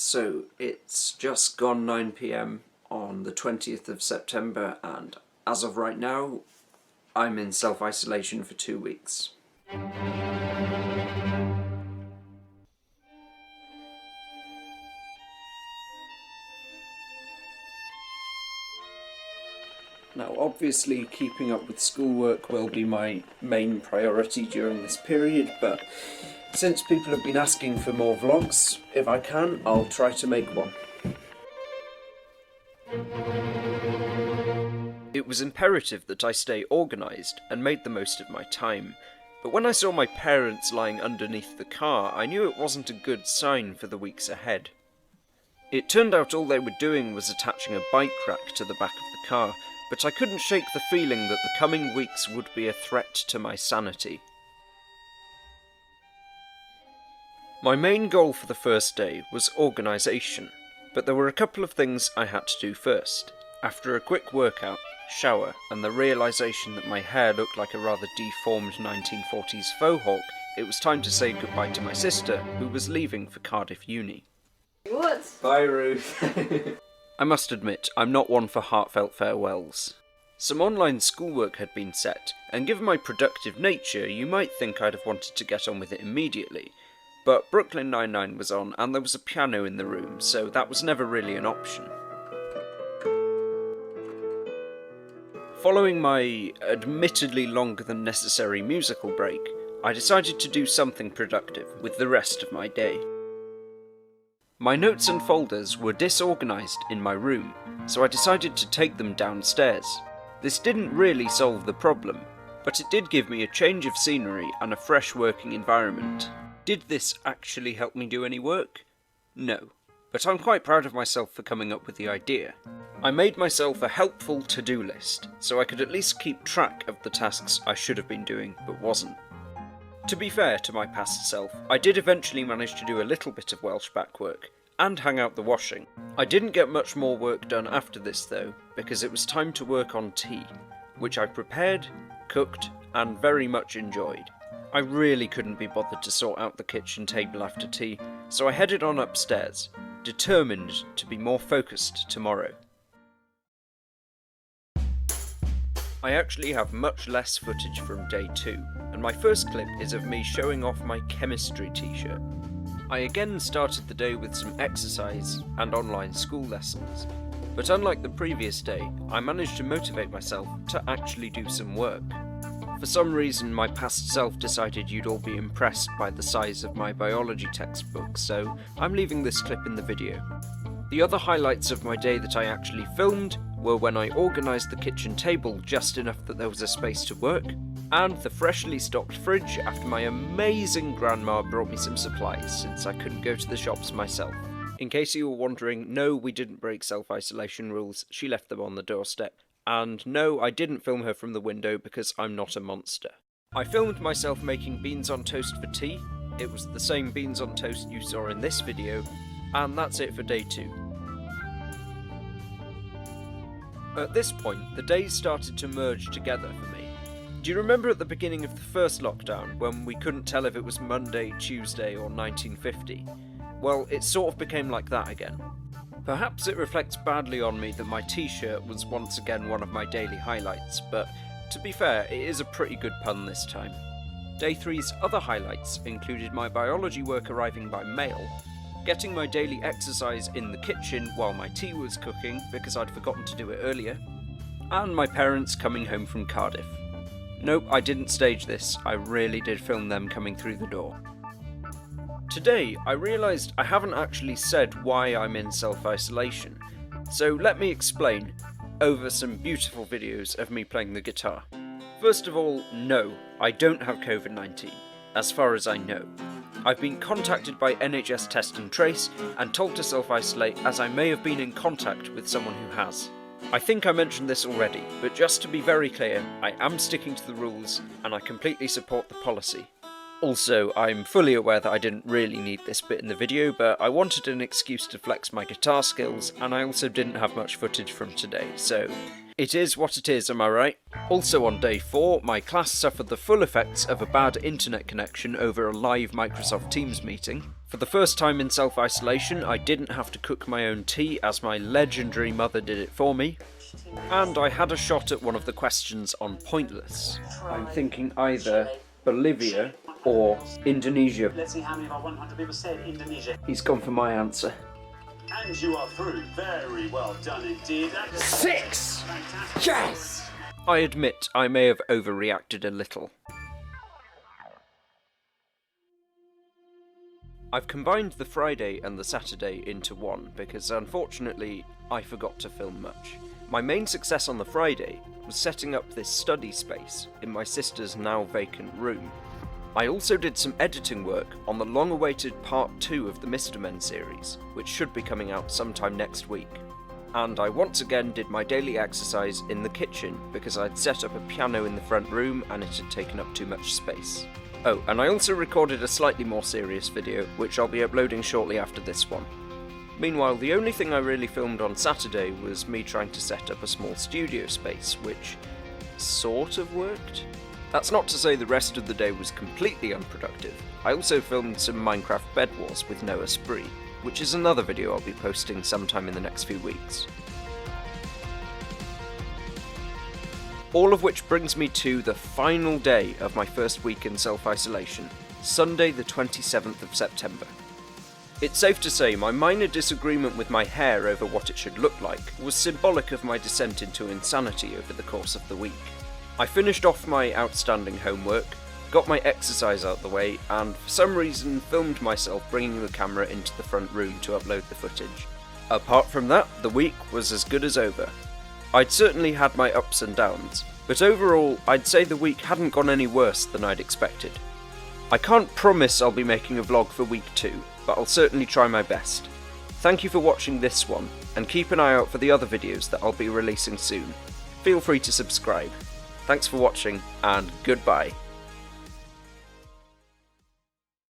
So it's just gone 9 PM on the 20th of September, and as of right now, I'm in self-isolation for 2 weeks. Now, obviously, keeping up with schoolwork will be my main priority during this period, but since people have been asking for more vlogs, if I can, I'll try to make one. It was imperative that I stay organised and made the most of my time, but when I saw my parents lying underneath the car, I knew it wasn't a good sign for the weeks ahead. It turned out all they were doing was attaching a bike rack to the back of the car, but I couldn't shake the feeling that the coming weeks would be a threat to my sanity. My main goal for the first day was organisation, but there were a couple of things I had to do first. After a quick workout, shower, and the realisation that my hair looked like a rather deformed 1940s faux hawk, it was time to say goodbye to my sister, who was leaving for Cardiff Uni. What? Bye, Ruth. I must admit, I'm not one for heartfelt farewells. Some online schoolwork had been set, and given my productive nature, you might think I'd have wanted to get on with it immediately. But Brooklyn Nine-Nine was on, and there was a piano in the room, so that was never really an option. Following my admittedly longer than necessary musical break, I decided to do something productive with the rest of my day. My notes and folders were disorganised in my room, so I decided to take them downstairs. This didn't really solve the problem, but it did give me a change of scenery and a fresh working environment. Did this actually help me do any work? No, but I'm quite proud of myself for coming up with the idea. I made myself a helpful to-do list, so I could at least keep track of the tasks I should have been doing but wasn't. To be fair to my past self, I did eventually manage to do a little bit of Welsh backwork, and hang out the washing. I didn't get much more work done after this though, because it was time to work on tea, which I prepared, cooked, and very much enjoyed. I really couldn't be bothered to sort out the kitchen table after tea, so I headed on upstairs, determined to be more focused tomorrow. I actually have much less footage from day 2, and my first clip is of me showing off my chemistry t-shirt. I again started the day with some exercise and online school lessons, but unlike the previous day, I managed to motivate myself to actually do some work. For some reason, my past self decided you'd all be impressed by the size of my biology textbook, so I'm leaving this clip in the video. The other highlights of my day that I actually filmed were when I organised the kitchen table just enough that there was a space to work, and the freshly stocked fridge after my amazing grandma brought me some supplies since I couldn't go to the shops myself. In case you were wondering, no, we didn't break self-isolation rules, she left them on the doorstep. And no, I didn't film her from the window because I'm not a monster. I filmed myself making beans on toast for tea. It was the same beans on toast you saw in this video, and that's it for day 2. At this point, the days started to merge together for me. Do you remember at the beginning of the first lockdown when we couldn't tell if it was Monday, Tuesday or 1950? Well, it sort of became like that again. Perhaps it reflects badly on me that my t-shirt was once again one of my daily highlights, but to be fair, it is a pretty good pun this time. Day 3's other highlights included my biology work arriving by mail, getting my daily exercise in the kitchen while my tea was cooking because I'd forgotten to do it earlier, and my parents coming home from Cardiff. Nope, I didn't stage this, I really did film them coming through the door. Today, I realised I haven't actually said why I'm in self-isolation, so let me explain over some beautiful videos of me playing the guitar. First of all, no, I don't have COVID-19, as far as I know. I've been contacted by NHS Test and Trace and told to self-isolate as I may have been in contact with someone who has. I think I mentioned this already, but just to be very clear, I am sticking to the rules and I completely support the policy. Also, I'm fully aware that I didn't really need this bit in the video, but I wanted an excuse to flex my guitar skills, and I also didn't have much footage from today, so it is what it is, am I right? Also on day 4, my class suffered the full effects of a bad internet connection over a live Microsoft Teams meeting. For the first time in self-isolation, I didn't have to cook my own tea as my legendary mother did it for me, and I had a shot at one of the questions on Pointless. I'm thinking either Bolivia or Indonesia. Let's see how many of our 100 people said Indonesia. He's gone for my answer. And you are through. Very well done indeed. 6! Fantastic. Yes! I admit I may have overreacted a little. I've combined the Friday and the Saturday into one because unfortunately I forgot to film much. My main success on the Friday was setting up this study space in my sister's now vacant room. I also did some editing work on the long-awaited part 2 of the Mr. Men series, which should be coming out sometime next week. And I once again did my daily exercise in the kitchen because I'd set up a piano in the front room and it had taken up too much space. Oh, and I also recorded a slightly more serious video, which I'll be uploading shortly after this one. Meanwhile, the only thing I really filmed on Saturday was me trying to set up a small studio space, which sort of worked. That's not to say the rest of the day was completely unproductive. I also filmed some Minecraft Bed Wars with Noah Spree, which is another video I'll be posting sometime in the next few weeks. All of which brings me to the final day of my first week in self-isolation, Sunday the 27th of September. It's safe to say my minor disagreement with my hair over what it should look like was symbolic of my descent into insanity over the course of the week. I finished off my outstanding homework, got my exercise out the way, and for some reason filmed myself bringing the camera into the front room to upload the footage. Apart from that, the week was as good as over. I'd certainly had my ups and downs, but overall I'd say the week hadn't gone any worse than I'd expected. I can't promise I'll be making a vlog for week 2, but I'll certainly try my best. Thank you for watching this one, and keep an eye out for the other videos that I'll be releasing soon. Feel free to subscribe. Thanks for watching, and goodbye.